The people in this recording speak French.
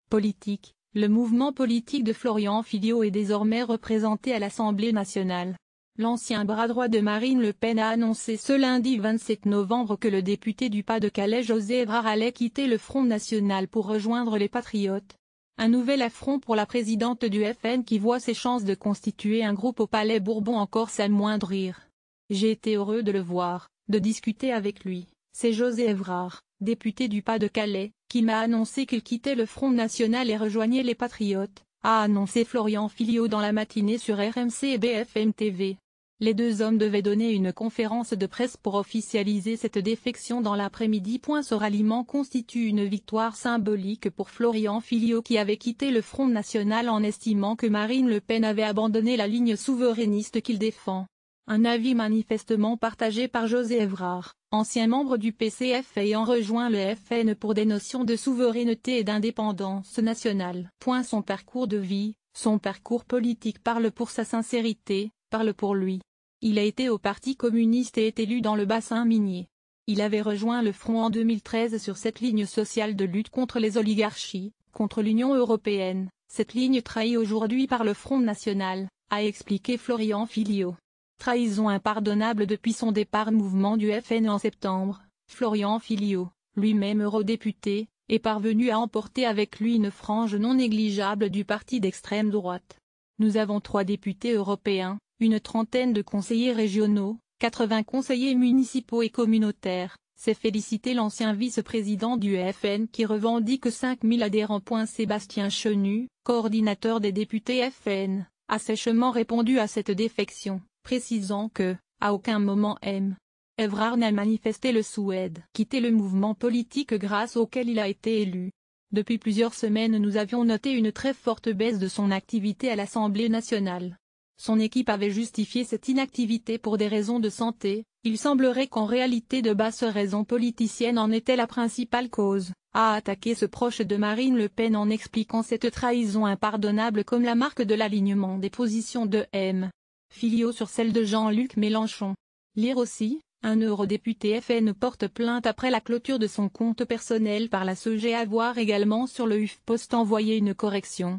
Politique. Le mouvement politique de Florian Philiot est désormais représenté à l'Assemblée nationale. L'ancien bras droit de Marine Le Pen a annoncé ce lundi 27 novembre que le député du Pas-de-Calais José Evrard allait quitter le Front national pour rejoindre les Patriotes. Un nouvel affront pour la présidente du FN qui voit ses chances de constituer un groupe au Palais Bourbon encore s'amoindrir. J'ai été heureux de le voir, de discuter avec lui. C'est José Evrard, député du Pas-de-Calais, qui m'a annoncé qu'il quittait le Front national et rejoignait les Patriotes, a annoncé Florian Philiot dans la matinée sur RMC et BFM TV. Les deux hommes devaient donner une conférence de presse pour officialiser cette défection dans l'après-midi. Ce ralliement constitue une victoire symbolique pour Florian Philiot qui avait quitté le Front national en estimant que Marine Le Pen avait abandonné la ligne souverainiste qu'il défend. Un avis manifestement partagé par José Evrard, ancien membre du PCF ayant rejoint le FN pour des notions de souveraineté et d'indépendance nationale. Son parcours de vie, son parcours politique parle pour sa sincérité, parle pour lui. Il a été au Parti communiste et est élu dans le bassin minier. Il avait rejoint le Front en 2013 sur cette ligne sociale de lutte contre les oligarchies, contre l'Union européenne, cette ligne trahie aujourd'hui par le Front national, a expliqué Florian Philiot. Trahison impardonnable depuis son départ mouvement du FN en septembre, Florian Philiot, lui-même eurodéputé, est parvenu à emporter avec lui une frange non négligeable du parti d'extrême droite. Nous avons 3 députés européens, une trentaine de conseillers régionaux, 80 conseillers municipaux et communautaires, s'est félicité l'ancien vice-président du FN qui revendique 5000 adhérents. Sébastien Chenu, coordinateur des députés FN, a sèchement répondu à cette défection, précisant que, à aucun moment Evrard n'a manifesté le souhait de quitter le mouvement politique grâce auquel il a été élu. Depuis plusieurs semaines nous avions noté une très forte baisse de son activité à l'Assemblée nationale. Son équipe avait justifié cette inactivité pour des raisons de santé, il semblerait qu'en réalité de basses raisons politiciennes en étaient la principale cause, a attaqué ce proche de Marine Le Pen en expliquant cette trahison impardonnable comme la marque de l'alignement des positions de Philiot sur celle de Jean-Luc Mélenchon. Lire aussi, un eurodéputé FN porte plainte après la clôture de son compte personnel par la SEGEA. Voir également sur le HuffPost envoyer une correction.